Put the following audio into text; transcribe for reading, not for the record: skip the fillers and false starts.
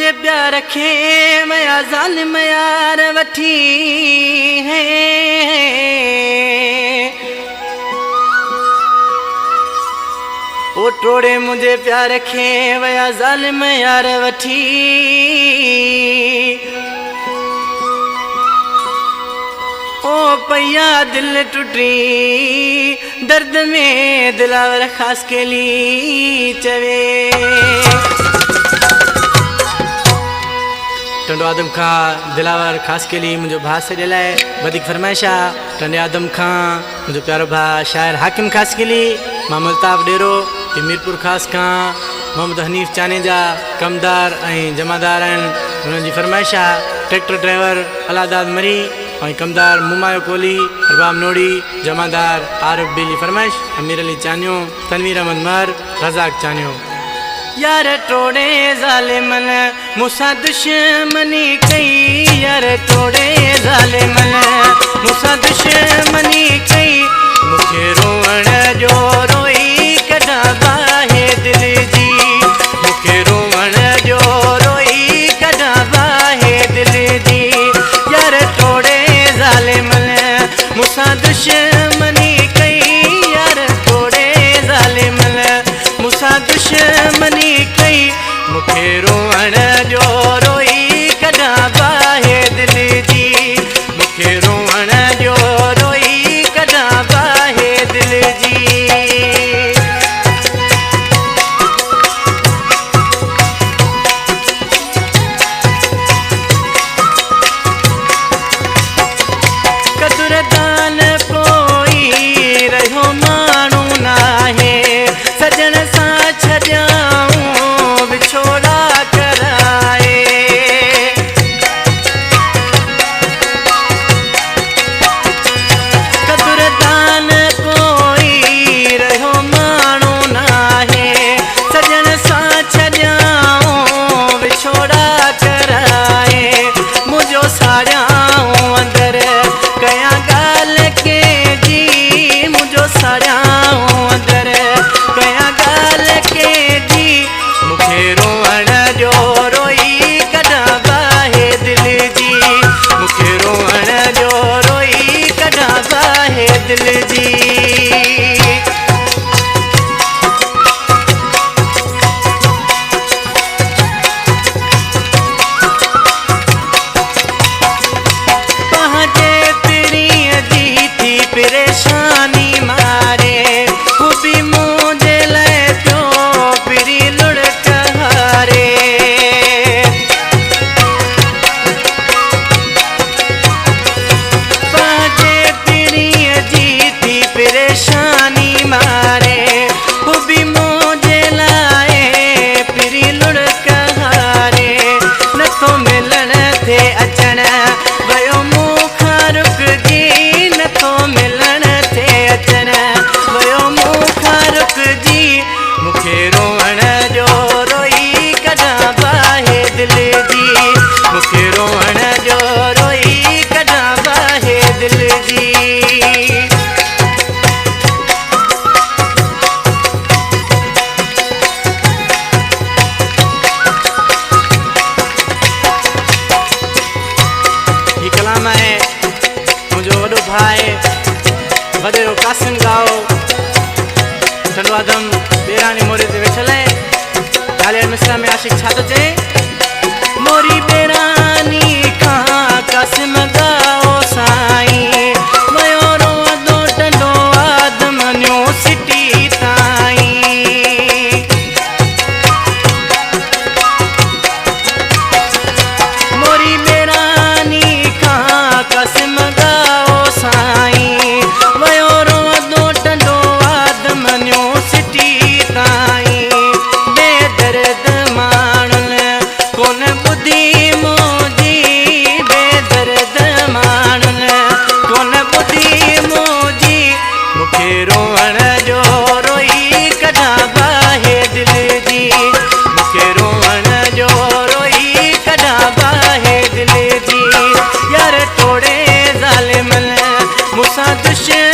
मुझे प्यार रखे मया ज़ालिम यार वठी है। ओ टोड़े मुझे प्यार रखे मया ज़ालिम यार वठी। ओ पैया दिल टुटी दर्द में दिलावर खास के लिए चवे। टंडो आदम खां दिलावर खास के लिए मुझे भाउ से लाइ वधिक फरमाइशा। टंडे आदम खां मुझे प्यारो भाउ शायर हाकिम खास के लिए। मां मुल्ताफ़ डेरो मीरपुर खास खां मोहम्मद हनीफ़ चानेजा कमदार ऐं जमादार आहिनि। उन्हनि जी फरमाइशा। ट्रैक्टर ड्राइवर अलादाद मरी ऐं कमदार मुमायो कोली अरबाब नोड़ी जमादार आरिफ बेली फरमाइश। अमीर अली चानियो तनवीर अहमद मर रज़ाक चानियो। यार टोड़े ज़ालिमन मूंसां दुश्मनी कई। यार टोड़े ज़ालिमन मूंसां दुश्मनी कई। मूंखे रोअण जो रोई कढां बाहे दिल जी। मूंखे रोअण जो रोई कढां बाहे दिल जी। यार टोड़े ज़ालिमन मूंसां दुश्मनी कई। यार टोड़े ज़ालिमन मूंसां दुश्मनी कई। मूंखे रोअण जो रोई कढां बाहे दिल जी। मूंखे रोअण जो रोई कढां बाहे दिल जी। कदुरदान पोई रहियो माण्हू नाहे। सजन सां छॾियाऊं विछोड़ा कराए। कदुरदान पोई रहियो माण्हू नाहे। सजन सां छॾियाऊं विछोड़ा कराए। मुंहिंजो साड़ियाऊं अंदरि कयां ॻाल्हि के जी। मुंहिंजो साड़ियाऊं अंदरि कयां ॻाल्हि के जी। मूंखे रोअण जो रोई कढां बाहे दिल जी। मूंखे रोअण जो रोई कढां बाहे दिल जी। पंहिंजे पिरीअ जी थी परेशानी मारे। हू बि मुंहिंजे लाइ पियो पिरी लुड़क हारे। पंहिंजे पिरीअ जी थी परेशानी मारे। हू बि मुंहिंजे लाइ पिरी लुड़क हारे। नथो मिलण थे अचण वयो मूंखां रुकजी। नथो मिलण थे अचण वयो मूंखां रुकजी। मूंखे रोअण जो रोई कढां बाहे दिल जी। मूंखे रोअण जो रोई कढां बाहे दिल जी। ही कलाम आहे मुंहिंजो वॾो भाउ आहे वॾेरो कासिम गाओ। टंडो आदम बेरानी मोरे ते वेठल आहे। ॻाल्हि मिसरा में आशिक छा थो चए। मोरी बेरानी खां कासिम गाओ साईं। वयो रोअंदो टंडो आदम न्यू सिटी ताईं। मोरी बेरानी खां कासिम गाओ साईं। वयो रोअंदो टंडो आदम न्यू सिटी ताईं। बेदर्द माण्हुनि कोन ॿुधी मुंहिंजी। बेदर्द माण्हुनि कोन ॿुधी मुंहिंजी। मूंखे रोअण जो रोई कढां बाहे दिल जी। मूंखे रोअण जो रोई कढां बाहे दिल जी। यार टोड़े ज़ालिमन मूंसां दुश्मनी